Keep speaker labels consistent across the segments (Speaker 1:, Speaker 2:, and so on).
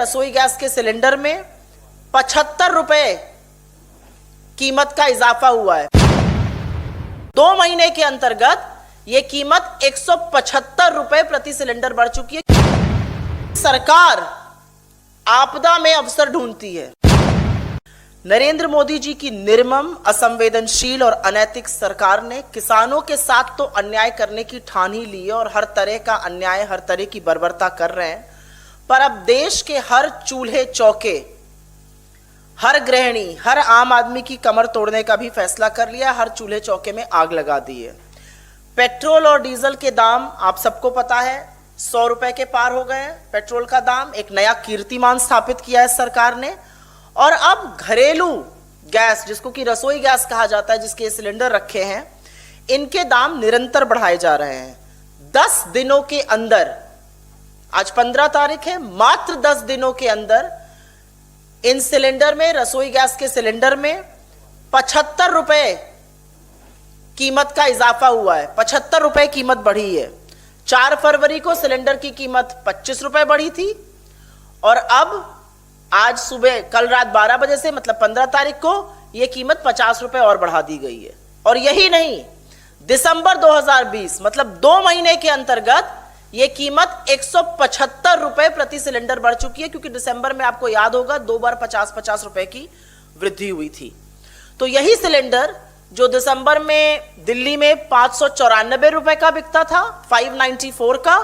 Speaker 1: रसोई गैस के सिलेंडर में 75 रुपए कीमत का इजाफा हुआ है। 2 महीने के अंतर्गत यह कीमत 175 रुपए प्रति सिलेंडर बढ़ चुकी है। सरकार आपदा में अवसर ढूंढती है। नरेंद्र मोदी जी की निर्मम, असंवेदनशील और अनैतिक सरकार ने किसानों के साथ तो अन्याय करने की ठान ही ली है और हर तरह का अन्याय, हर तरह की बर्बरता कर रहे हैं। पर अब देश के हर चूल्हे चौके, हर गृहिणी, हर आम आदमी की कमर तोड़ने का भी फैसला कर लिया। हर चूल्हे चौके में आग लगा दी है। पेट्रोल और डीजल के दाम आप सबको पता है 100 रुपए के पार हो गए हैं। पेट्रोल का दाम एक नया कीर्तिमान स्थापित किया है सरकार ने। और अब घरेलू गैस, जिसको कि रसोई गैस कहा जाता है, जिसके सिलेंडर रखे हैं, इनके दाम निरंतर बढ़ाए जा रहे हैं। 10 दिनों के अंदर, आज 15 तारीख है, मात्र 10 दिनों के अंदर इन सिलेंडर में, रसोई गैस के सिलेंडर में 75 रुपए कीमत का इजाफा हुआ है। 75 रुपए कीमत बढ़ी है। 4 फरवरी को सिलेंडर की कीमत 25 रुपए बढ़ी थी और अब आज सुबह, कल रात 12 बजे से, मतलब 15 तारीख को, यह कीमत 50 रुपए और बढ़ा दी गई है। और यही नहीं, दिसंबर 2020, मतलब 2 महीने के अंतर्गत यह कीमत 175 रुपए प्रति सिलेंडर बढ़ चुकी है, क्योंकि दिसंबर में आपको याद होगा 2 बार 50-50 रुपए की वृद्धि हुई थी। तो यही सिलेंडर जो दिसंबर में दिल्ली में 594 रुपए का बिकता था, 594 का,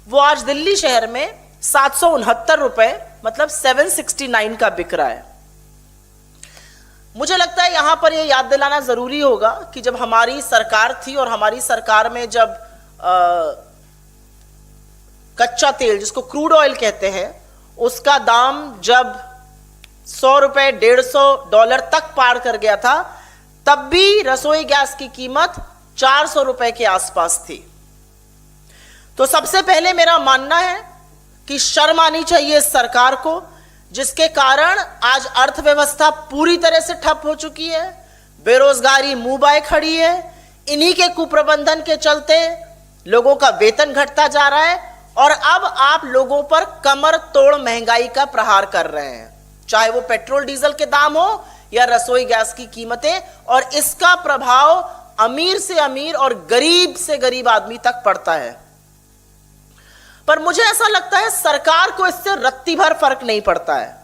Speaker 1: वो आज दिल्ली शहर में 769 रुपए, मतलब 769 का बिक रहा है। मुझे लगता है यहां पर यह याद दिलाना जरूरी होगा कि जब हमारी सरकार थी और हमारी सरकार में जब कच्चा तेल, जिसको क्रूड ऑयल कहते हैं, उसका दाम जब 100 रुपए, $150 तक पार कर गया था, तब भी रसोई गैस की कीमत 400 रुपए के आसपास थी। तो सबसे पहले मेरा मानना है कि शर्म आनी चाहिए इस सरकार को, जिसके कारण आज अर्थव्यवस्था पूरी तरह से ठप हो चुकी है। बेरोजगारी मुंह बाए खड़ी है। इन्हीं के कुप्रबंधन के चलते लोगों का वेतन घटता जा रहा है और अब आप लोगों पर कमर तोड़ महंगाई का प्रहार कर रहे हैं, चाहे वो पेट्रोल डीजल के दाम हो या रसोई गैस की कीमतें। और इसका प्रभाव अमीर से अमीर और गरीब से गरीब आदमी तक पड़ता है। पर मुझे ऐसा लगता है सरकार को इससे रत्ती भर फर्क नहीं पड़ता है।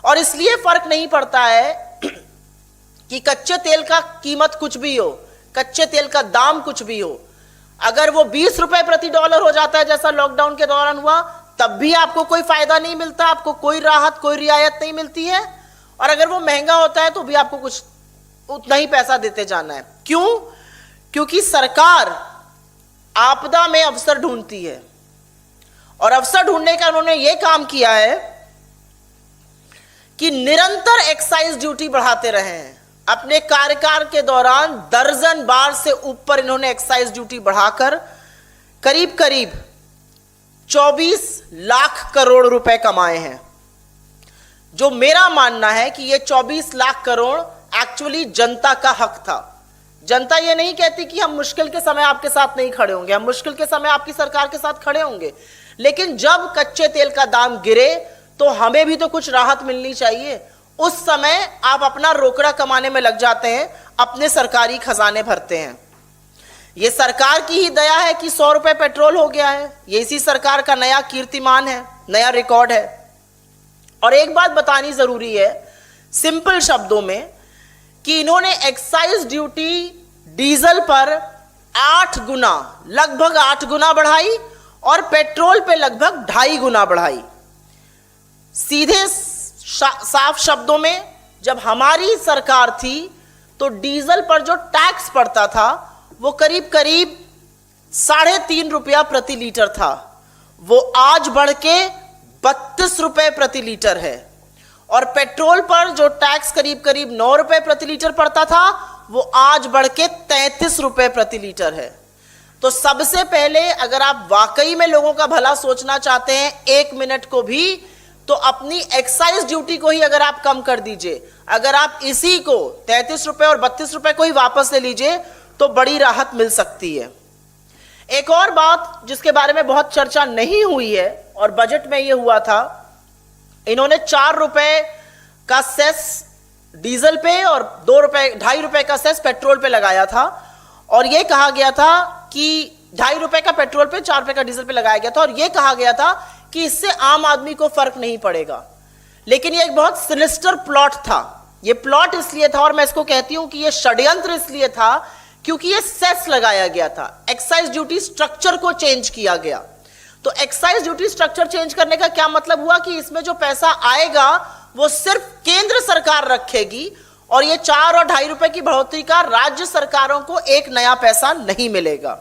Speaker 1: और इसलिए फर्क नहीं पड़ता है कि कच्चे तेल का कीमत कुछ भी हो, कच्चे तेल का दाम कुछ भी हो, अगर वो 20 रुपए प्रति डॉलर हो जाता है, जैसा लॉकडाउन के दौरान हुआ, तब भी आपको कोई फायदा नहीं मिलता, आपको कोई राहत, कोई रियायत नहीं मिलती है। और अगर वो महंगा होता है तो भी आपको कुछ उतना ही पैसा देते जाना है। क्यों? क्योंकि सरकार आपदा में अवसर ढूंढती है और अवसर ढूंढने का उन्होंने ये काम किया है कि निरंतर एक्साइज ड्यूटी बढ़ाते रहे हैं। अपने कार्यकाल के दौरान दर्जन बार से ऊपर इन्होंने एक्साइज ड्यूटी बढ़ाकर करीब करीब 24 लाख करोड़ रुपए कमाए हैं। जो मेरा मानना है कि ये 24 लाख करोड़ एक्चुअली जनता का हक था। जनता ये नहीं कहती कि हम मुश्किल के समय आपके साथ नहीं खड़े होंगे, हम मुश्किल के समय आपकी सरकार के साथ खड़े होंगे, लेकिन जब कच्चे तेल का दाम गिरे तो हमें भी तो कुछ राहत मिलनी चाहिए। उस समय आप अपना रोकड़ा कमाने में लग जाते हैं, अपने सरकारी खजाने भरते हैं। यह सरकार की ही दया है कि 100 रुपए पेट्रोल हो गया है। ये इसी सरकार का नया कीर्तिमान है, नया रिकॉर्ड है। और एक बात बतानी जरूरी है सिंपल शब्दों में, कि इन्होंने एक्साइज ड्यूटी डीजल पर 8 गुना, लगभग 8 गुना बढ़ाई और पेट्रोल पे लगभग 2.5 गुना बढ़ाई। सीधे साफ शब्दों में, जब हमारी सरकार थी तो डीजल पर जो टैक्स पड़ता था वो करीब करीब 3.5 रुपया प्रति लीटर था, वो आज बढ़ के 32 रुपए प्रति लीटर है। और पेट्रोल पर जो टैक्स करीब करीब 9 रुपए प्रति लीटर पड़ता था, वो आज बढ़ के 33 रुपए प्रति लीटर है। तो सबसे पहले, अगर आप वाकई में लोगों का भला सोचना चाहते हैं 1 मिनट को भी, तो अपनी एक्साइज ड्यूटी को ही अगर आप कम कर दीजिए, अगर आप इसी को 33 रुपए और 32 रुपए को ही वापस ले लीजिए, तो बड़ी राहत मिल सकती है। एक और बात जिसके बारे में बहुत चर्चा नहीं हुई है और बजट में यह हुआ था इन्होंने 4 रुपए का सेस डीजल पे और 2.5 रुपए का सेस पेट्रोल पे लगाया था, और यह कहा गया था कि 2.5 रुपए का पेट्रोल पे 4 रुपए का डीजल पे लगाया गया था, और यह कहा गया था कि इससे आम आदमी को फर्क नहीं पड़ेगा। लेकिन यह एक बहुत सिनिस्टर प्लॉट था। यह प्लॉट इसलिए था, और मैं इसको कहती हूं कि यह षड्यंत्र इसलिए था क्योंकि यह सेस लगाया गया था, एक्साइज ड्यूटी स्ट्रक्चर को चेंज किया गया। तो एक्साइज ड्यूटी स्ट्रक्चर चेंज करने का क्या मतलब हुआ कि इसमें जो पैसा आएगा वो सिर्फ केंद्र सरकार रखेगी, और ये 4 और 2.5 रुपए की बढ़ोतरी का राज्य सरकारों को एक नया पैसा नहीं मिलेगा।